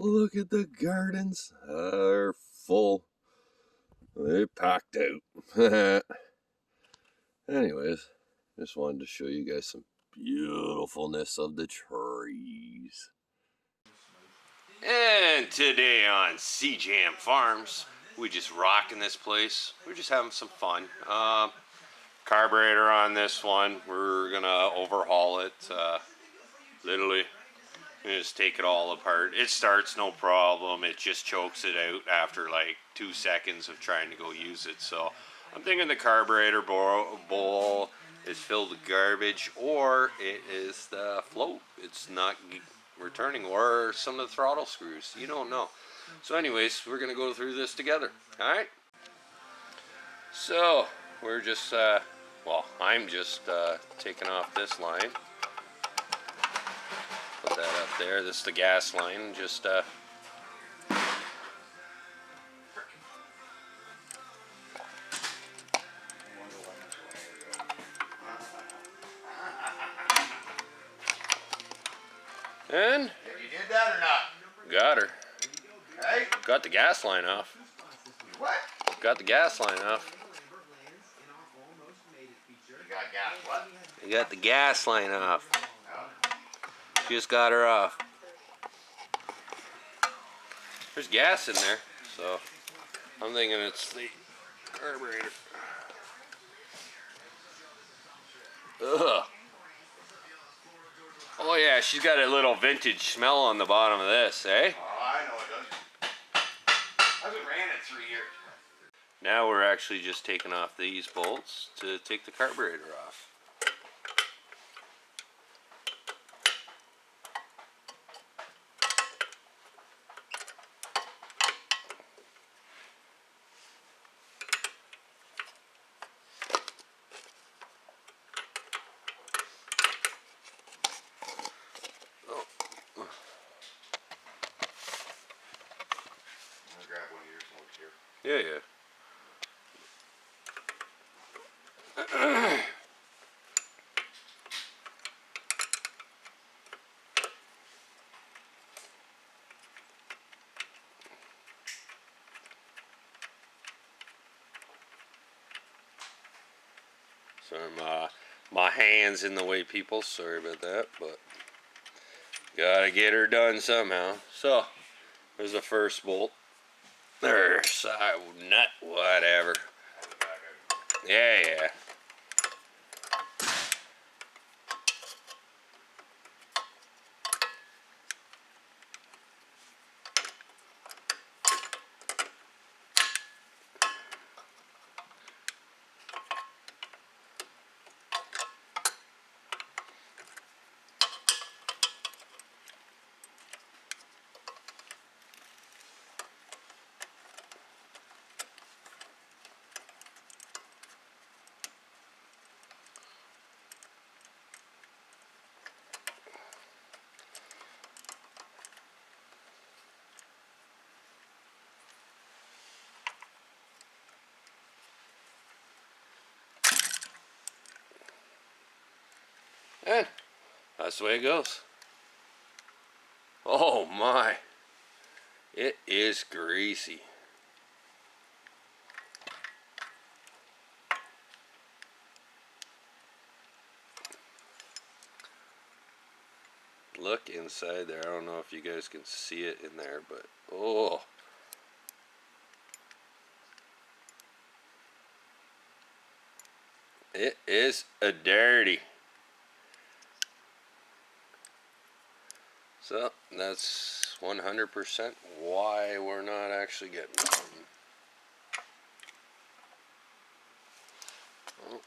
Look at the gardens. They're full. They're packed out. Anyways, just wanted to show you guys some beautifulness of the trees. And today on CJM Farms, we just rocking this place. We're just having some fun. Carburetor on this one. We're gonna overhaul it. Literally, just take it all apart. It starts no problem. It just chokes it out after like 2 seconds of trying to go use it. So I'm thinking the carburetor bowl is filled with garbage, or it is the float. It's not returning, or some of the throttle screws. You don't know. So anyways, we're gonna go through this together. All right. So we're just well, I'm just taking off this line. Put that up there. This is the gas line. Just and you did that or not? got her. Hey? Got the gas line off. What? Got the gas line off. You got gas what? You got the gas line off. Just got her off. There's gas in there, so I'm thinking it's the carburetor. Ugh. Oh yeah, she's got a little vintage smell on the bottom of this, eh? Oh, I know it does. Hasn't ran in 3 years. Now we're actually just taking off these bolts to take the carburetor off. Grab one of your smokes here. Yeah, yeah. Sorry, my hand's in the way, people. Sorry about that, but gotta get her done somehow. So there's the first bolt. There's side nut, whatever. Yeah, yeah. And that's the way it goes. Oh my, it is greasy. Look inside there. I don't know if you guys can see it in there, but oh. It is a dirty. So that's 100% why we're not actually getting one. Oh.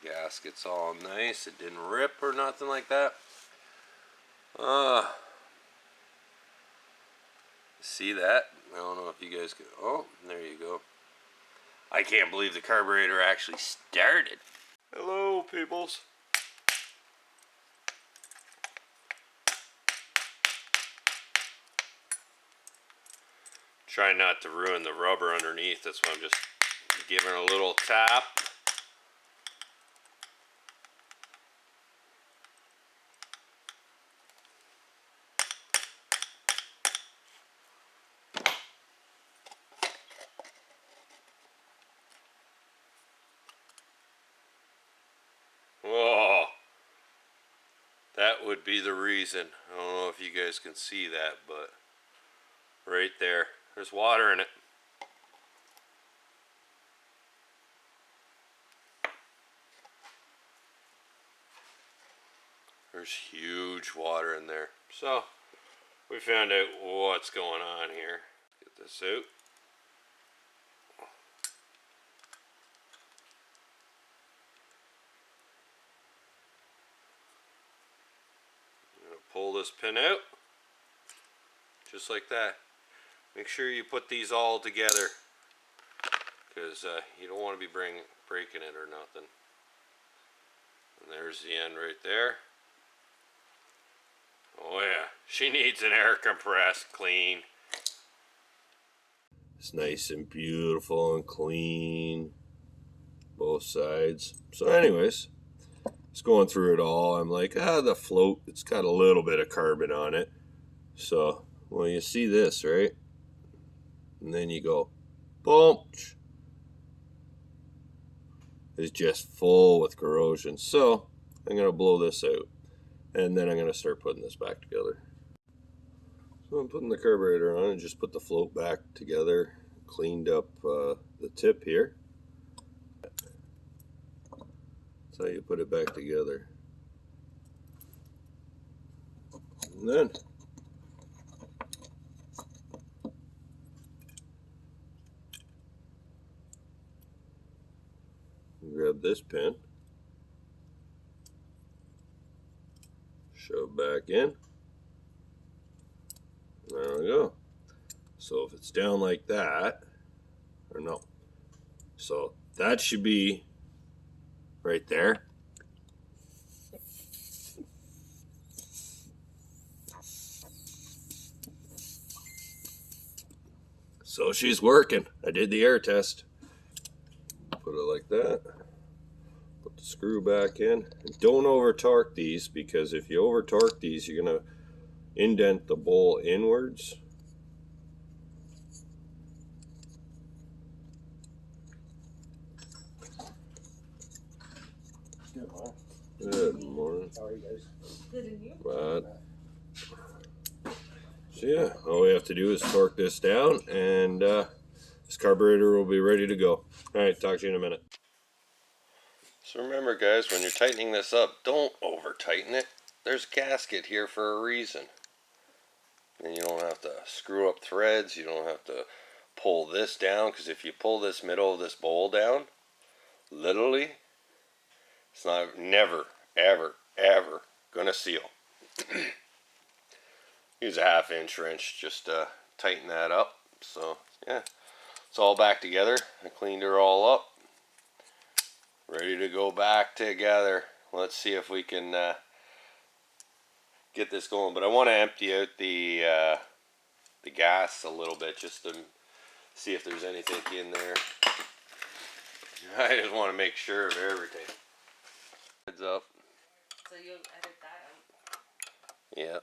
Gasket's all nice. It didn't rip or nothing like that. See that? I don't know if you guys can. Oh, there you go. I can't believe the carburetor actually started. Hello, peoples. Try not to ruin the rubber underneath. That's why I'm just giving a little tap. Oh, that would be the reason. I don't know if you guys can see that, but right there, there's water in it. There's huge water in there. So we found out what's going on here. Get this out. I'm gonna pull this pin out, just like that. Make sure you put these all together, because you don't want to be breaking it or nothing. And there's the end right there. Oh yeah, she needs an air compressed clean. It's nice and beautiful and clean, both sides. So anyways, just going through it all, I'm like, the float, it's got a little bit of carbon on it. So, well, you see this, right? And then you go, boom. It's just full with corrosion. So, I'm going to blow this out. And then I'm going to start putting this back together. So I'm putting the carburetor on and just put the float back together. Cleaned up the tip here. That's how you put it back together. And then grab this pin, shove back in. There we go. So if it's down like that, or no, so that should be right there. So she's working. I did the air test. Put it like that. Put the screw back in. And don't over torque these, because if you over torque these, you're gonna indent the bowl inwards. Good morning. How are you guys? Good, and you? But, so yeah, all we have to do is torque this down, and this carburetor will be ready to go. Alright, talk to you in a minute. So remember guys, when you're tightening this up, don't over tighten it. There's a gasket here for a reason. And you don't have to screw up threads, you don't have to pull this down, because if you pull this middle of this bowl down, literally, it's never, ever, ever gonna seal. Use a 1/2 inch wrench just to tighten that up. So yeah, it's all back together. I cleaned her all up, ready to go back together. Let's see if we can get this going. But I want to empty out the gas a little bit, just to see if there's anything in there. I just want to make sure of everything. Heads up. So you'll edit that out. Yeah.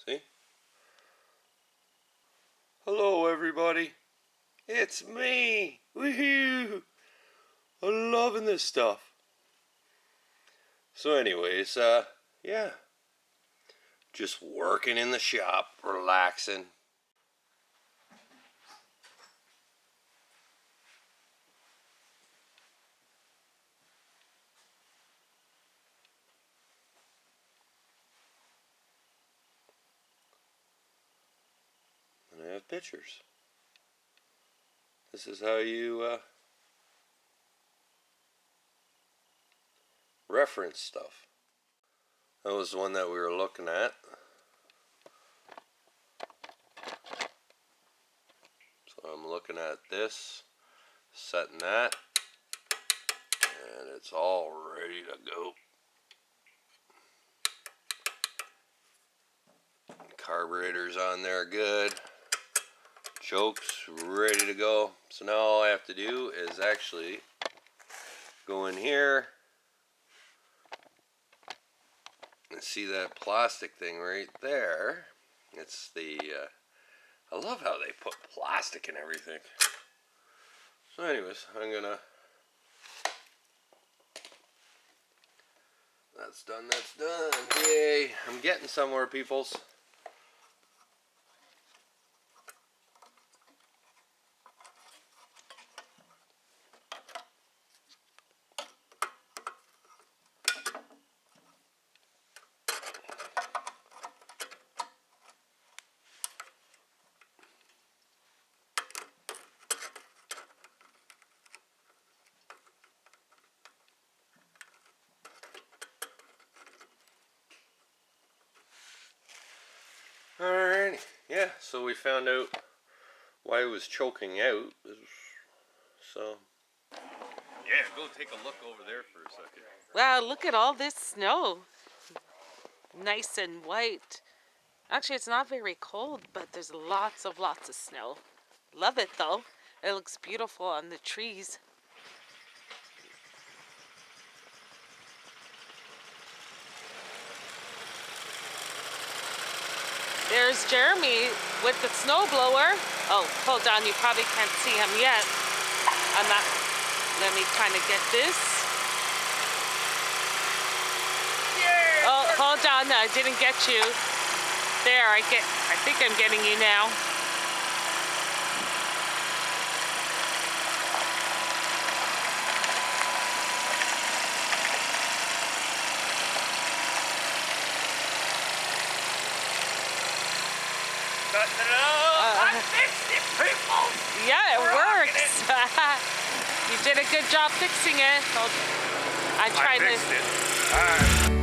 See? Hello everybody. It's me. Woohoo! I'm loving this stuff. So anyways, yeah. Just working in the shop, relaxing. And I have pictures. This is how you reference stuff. That was the one that we were looking at. So I'm looking at this, setting that, and it's all ready to go. Carburetor's on there good. Choke's ready to go. So now all I have to do is actually go in here and see that plastic thing right there. It's the I love how they put plastic in everything. So anyways, I'm gonna, that's done. Yay, I'm getting somewhere, peoples. Alrighty, yeah, so we found out why it was choking out. So, yeah, go take a look over there for a second. Wow, look at all this snow. Nice and white. Actually, it's not very cold, but there's lots of snow. Love it though. It looks beautiful on the trees. There's Jeremy with the snowblower. Oh, hold on, you probably can't see him yet. I'm not, let me kind of get this. Yeah! Oh, hold on, I didn't get you. There, I think I'm getting you now. I fixed it, people! Yeah, it We're rocking works. You did a good job fixing it. I tried I this. fixed it. All right.